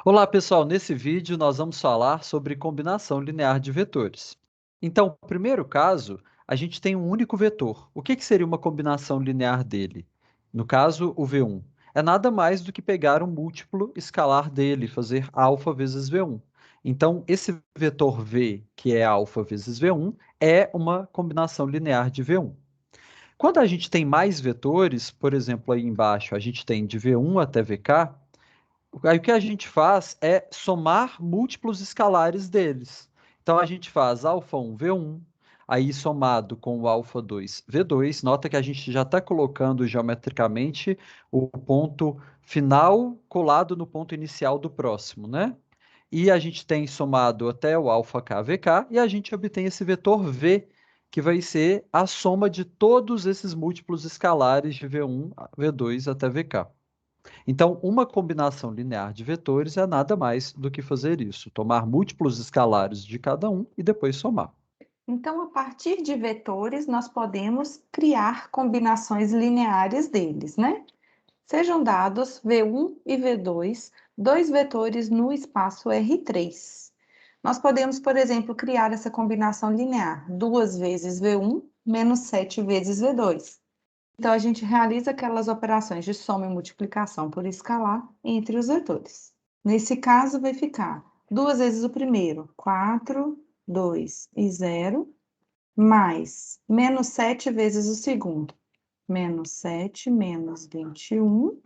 Olá, pessoal. Nesse vídeo, nós vamos falar sobre combinação linear de vetores. Então, no primeiro caso, a gente tem um único vetor. O que seria uma combinação linear dele? No caso, o V1. É nada mais do que pegar um múltiplo escalar dele, fazer alfa vezes V1. Então, esse vetor V, que é alfa vezes V1, é uma combinação linear de V1. Quando a gente tem mais vetores, por exemplo, aí embaixo, a gente tem de V1 até VK. Aí o que a gente faz é somar múltiplos escalares deles. Então a gente faz alfa1 V1, aí somado com o alfa2 V2. Nota que a gente já está colocando geometricamente o ponto final colado no ponto inicial do próximo, né? E a gente tem somado até o alfa k VK e a gente obtém esse vetor V, que vai ser a soma de todos esses múltiplos escalares de V1, V2 até VK. Então, uma combinação linear de vetores é nada mais do que fazer isso, tomar múltiplos escalares de cada um e depois somar. Então, a partir de vetores, nós podemos criar combinações lineares deles, né? Sejam dados V1 e V2, dois vetores no espaço R3. Nós podemos, por exemplo, criar essa combinação linear, 2 vezes V1 menos 7 vezes V2. Então, a gente realiza aquelas operações de soma e multiplicação por escalar entre os vetores. Nesse caso, vai ficar 2 vezes o primeiro, 4, 2 e 0, mais menos 7 vezes o segundo, menos 7 menos 21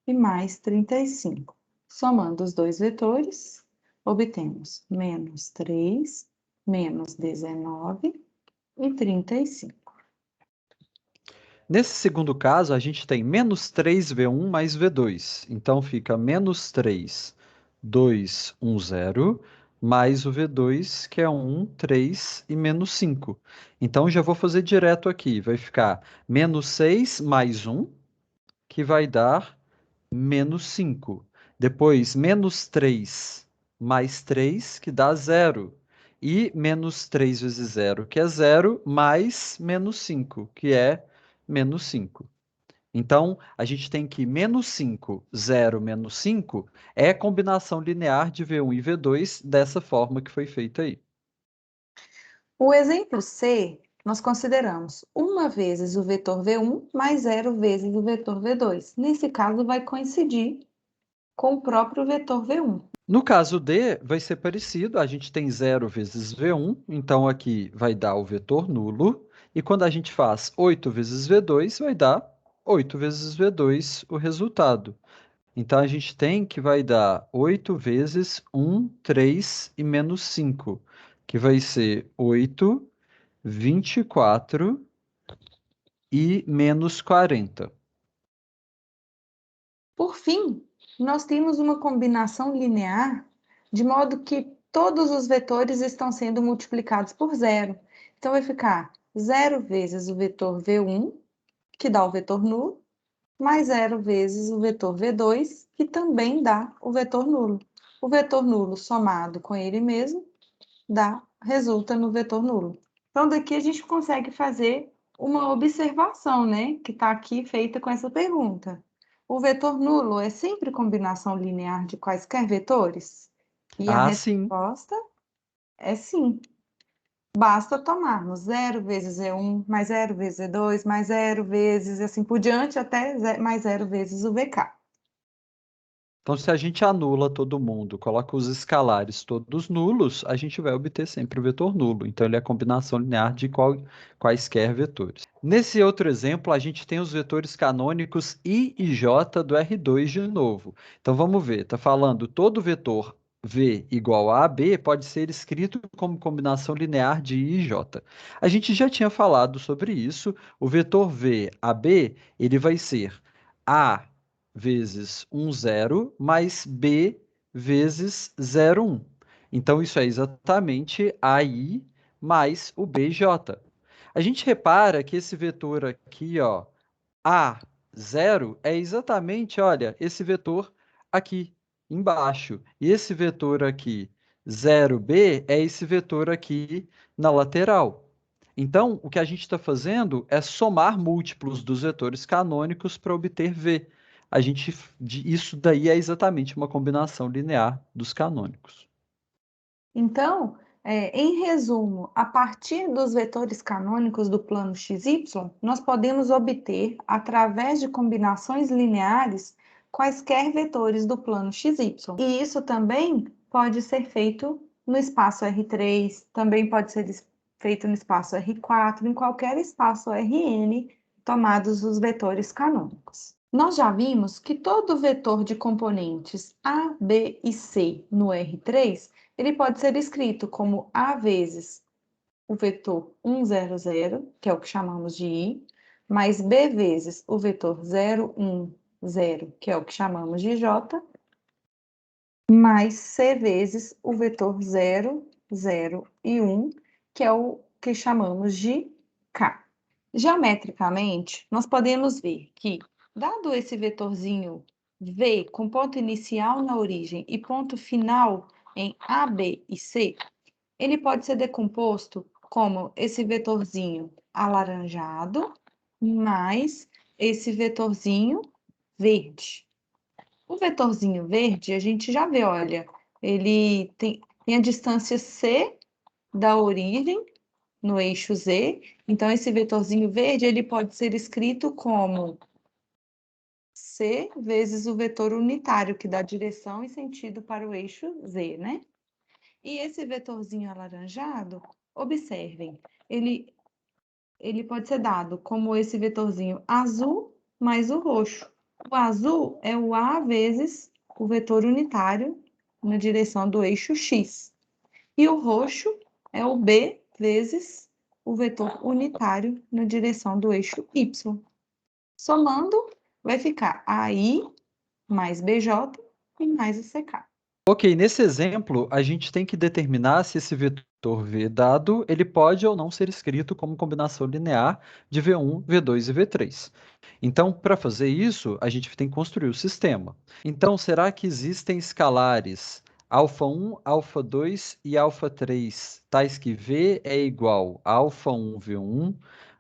e mais 35. Somando os dois vetores, obtemos menos 3, menos 19 e 35. Nesse segundo caso, a gente tem menos 3V1 mais V2. Então fica menos 3, 2, 1, 0, mais o V2, que é 1, 3 e menos 5. Então já vou fazer direto aqui. Vai ficar menos 6 mais 1, que vai dar menos 5. Depois, menos 3 mais 3, que dá zero. E menos 3 vezes zero, que é zero, mais menos 5, que é menos 5. Então, a gente tem que menos 5, zero, menos 5 é a combinação linear de V1 e V2 dessa forma que foi feita aí. O exemplo C, nós consideramos 1 vezes o vetor V1 mais 0 vezes o vetor V2. Nesse caso, vai coincidir com o próprio vetor V1. No caso D, vai ser parecido. A gente tem zero vezes V1, então aqui vai dar o vetor nulo. E quando a gente faz 8 vezes V2, vai dar 8 vezes V2 o resultado. Então a gente tem que vai dar 8 vezes 1, 3 e menos 5, que vai ser 8, 24 e menos 40. Por fim, nós temos uma combinação linear de modo que todos os vetores estão sendo multiplicados por zero. Então, vai ficar 0 vezes o vetor V1, que dá o vetor nulo, mais 0 vezes o vetor V2, que também dá o vetor nulo. O vetor nulo somado com ele mesmo resulta no vetor nulo. Então, daqui a gente consegue fazer uma observação, né, que está aqui feita com essa pergunta. O vetor nulo é sempre combinação linear de quaisquer vetores? E a Ah, sim. resposta é sim. Basta tomarmos 0 vezes E1, mais 0 vezes E2, mais 0 vezes, assim por diante, até mais 0 vezes o VK. Então, se a gente anula todo mundo, coloca os escalares todos nulos, a gente vai obter sempre o vetor nulo. Então, ele é a combinação linear de quaisquer vetores. Nesse outro exemplo, a gente tem os vetores canônicos I e J do R2 de novo. Então, vamos ver. Está falando todo vetor V igual a AB pode ser escrito como combinação linear de I e J. A gente já tinha falado sobre isso. O vetor V AB, ele vai ser A vezes 1, 0, mais B vezes 0, 1. Então, isso é exatamente AI mais o BJ. A gente repara que esse vetor aqui, ó, A0, é exatamente, olha, esse vetor aqui embaixo. E esse vetor aqui, 0B, é esse vetor aqui na lateral. Então, o que a gente está fazendo é somar múltiplos dos vetores canônicos para obter V. isso daí é exatamente uma combinação linear dos canônicos. Então, em resumo, a partir dos vetores canônicos do plano XY, nós podemos obter, através de combinações lineares, quaisquer vetores do plano XY. E isso também pode ser feito no espaço R3, também pode ser feito no espaço R4, em qualquer espaço Rn, tomados os vetores canônicos. Nós já vimos que todo vetor de componentes A, B e C no R3 ele pode ser escrito como A vezes o vetor 1, 0, 0, que é o que chamamos de I, mais B vezes o vetor 0, 1, 0, que é o que chamamos de J, mais C vezes o vetor 0, 0 e 1, que é o que chamamos de K. Geometricamente, nós podemos ver que, dado esse vetorzinho V com ponto inicial na origem e ponto final em A, B e C, ele pode ser decomposto como esse vetorzinho alaranjado mais esse vetorzinho verde. O vetorzinho verde, a gente já vê, olha, ele tem a distância C da origem no eixo Z, então esse vetorzinho verde, ele pode ser escrito como C vezes o vetor unitário, que dá direção e sentido para o eixo Z, né? E esse vetorzinho alaranjado, observem, ele pode ser dado como esse vetorzinho azul mais o roxo. O azul é o A vezes o vetor unitário na direção do eixo X. E o roxo é o B vezes o vetor unitário na direção do eixo Y. Somando, vai ficar AI mais BJ e mais o CK. Ok, nesse exemplo, a gente tem que determinar se esse vetor V dado, ele pode ou não ser escrito como combinação linear de V1, V2 e V3. Então, para fazer isso, a gente tem que construir o sistema. Então, será que existem escalares α1, α2 e α3, tais que V é igual a α1, V1,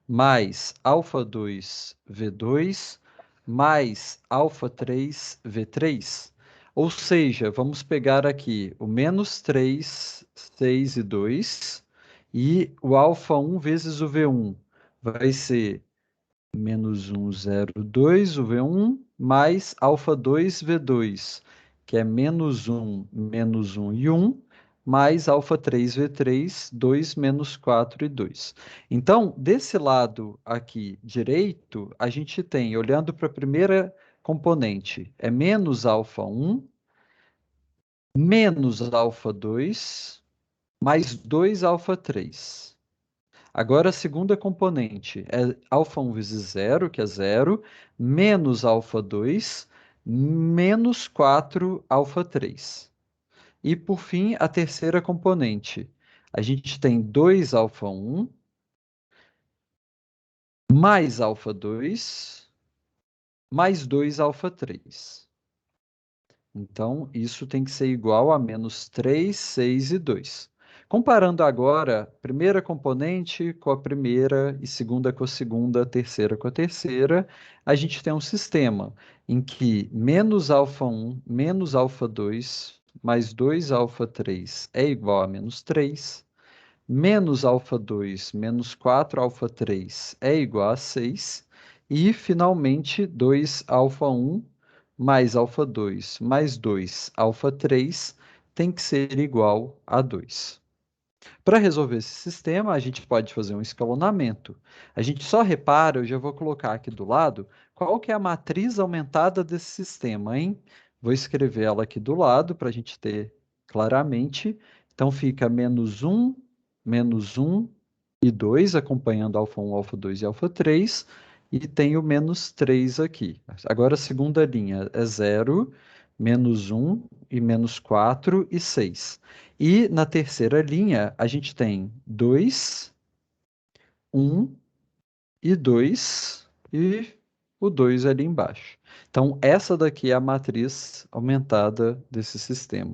mais α2, V2, mais α3, V3? Ou seja, vamos pegar aqui o menos 3, 6 e 2, e o α1 vezes o V1 vai ser menos 1, 0, 2, o V1, mais α2, V2, que é menos 1 e 1, mais α3, V3, 2, menos 4 e 2. Então, desse lado aqui direito, a gente tem, olhando para a primeira componente, é menos α1, menos alfa2, mais 2 alfa3. Agora a segunda componente é alfa1 vezes 0, que é 0, menos alfa2, menos 4 alfa3. E por fim, a terceira componente. A gente tem 2 alfa1, mais alfa2, mais 2 alfa3. Então, isso tem que ser igual a menos 3, 6 e 2. Comparando agora, primeira componente com a primeira, e segunda com a segunda, terceira com a terceira, a gente tem um sistema em que menos alfa1, menos alfa2, mais 2 alfa3 é igual a menos 3, menos alfa2 menos 4 alfa3 é igual a 6, e finalmente 2 alfa1 mais alfa2 mais 2 alfa3 tem que ser igual a 2. Para resolver esse sistema, a gente pode fazer um escalonamento. A gente só repara, eu já vou colocar aqui do lado, qual que é a matriz aumentada desse sistema, hein? Vou escrever ela aqui do lado para a gente ter claramente. Então fica menos 1 e 2, acompanhando alfa1, alfa2 e alfa3, e tem o menos 3 aqui. Agora a segunda linha é 0, menos 1 e menos 4 e 6. E na terceira linha, a gente tem 2, 1 e 2, e o 2 ali embaixo. Então, essa daqui é a matriz aumentada desse sistema.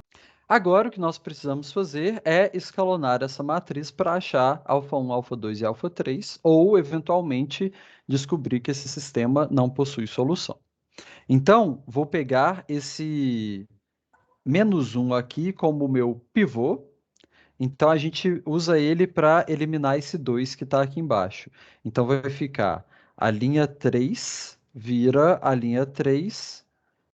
Agora, o que nós precisamos fazer é escalonar essa matriz para achar alfa1, alfa2 e alfa3, ou, eventualmente, descobrir que esse sistema não possui solução. Então, vou pegar esse menos um aqui como meu pivô. Então, a gente usa ele para eliminar esse 2 que está aqui embaixo. Então, vai ficar a linha 3 vira a linha 3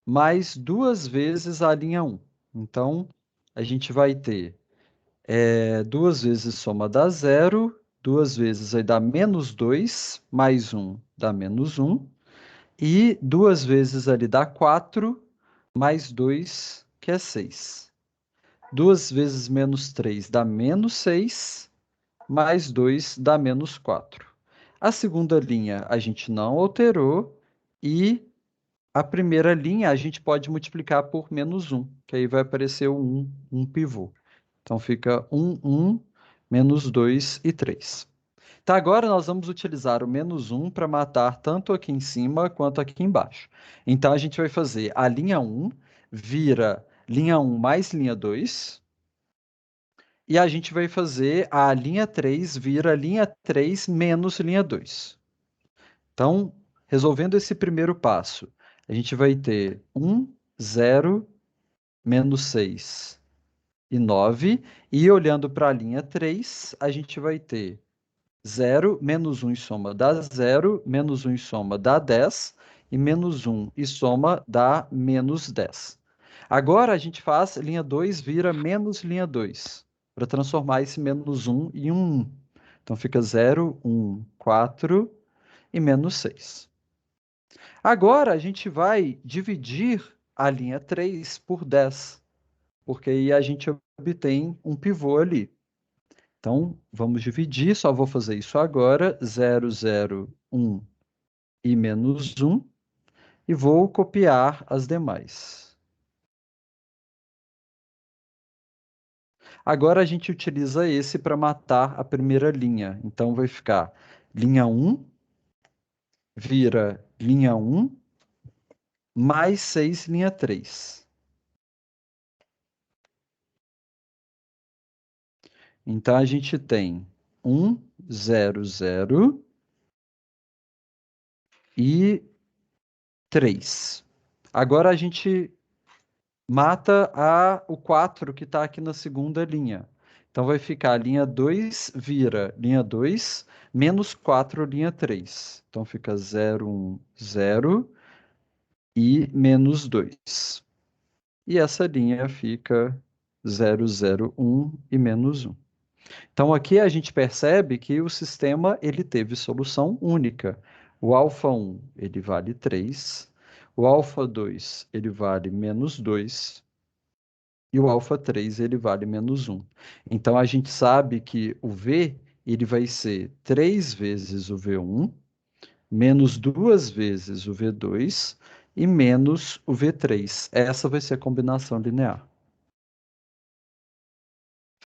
mais duas vezes a linha um. Então, a gente vai ter duas vezes soma dá zero, duas vezes aí dá menos 2 mais um dá menos um. E duas vezes ali dá 4 mais 2 que é 6. Duas vezes menos 3 dá menos 6 mais 2 dá menos 4. A segunda linha a gente não alterou e a primeira linha a gente pode multiplicar por menos um, que aí vai aparecer o 1, um pivô. Então fica 1, menos 2 e 3. Tá, agora nós vamos utilizar o menos um para matar tanto aqui em cima quanto aqui embaixo. Então a gente vai fazer a linha um vira linha um mais linha 2. E a gente vai fazer a linha 3 vira linha 3 menos linha 2. Então, resolvendo esse primeiro passo, a gente vai ter 0, menos 6 e 9. E olhando para a linha 3, a gente vai ter 0, menos um e soma dá zero, menos um e soma dá 10, e menos um e soma dá menos 10. Agora a gente faz linha 2 vira menos linha 2 para transformar esse menos um em um 1. Então fica 0, 1, 4 e menos 6. Agora a gente vai dividir a linha 3 por 10, porque aí a gente obtém um pivô ali. Então, vamos dividir, só vou fazer isso agora, 0, 0, 1 e menos um, e vou copiar as demais. Agora a gente utiliza esse para matar a primeira linha. Então, vai ficar linha um vira linha um mais 6 linha 3. Então, a gente tem 1, 0, 0 e 3. Agora a gente mata o 4 que está aqui na segunda linha. Então vai ficar linha 2 vira linha 2 menos 4 linha 3. Então fica 0, 1, 0 e menos 2. E essa linha fica 0, 0, 1 e menos 1. Então aqui a gente percebe que o sistema ele teve solução única. O alfa 1 ele vale 3, o alfa 2 ele vale menos 2 e o alfa 3 ele vale menos um. Então a gente sabe que o V ele vai ser 3 vezes o V1, menos 2 vezes o V2 e menos o V3. Essa vai ser a combinação linear.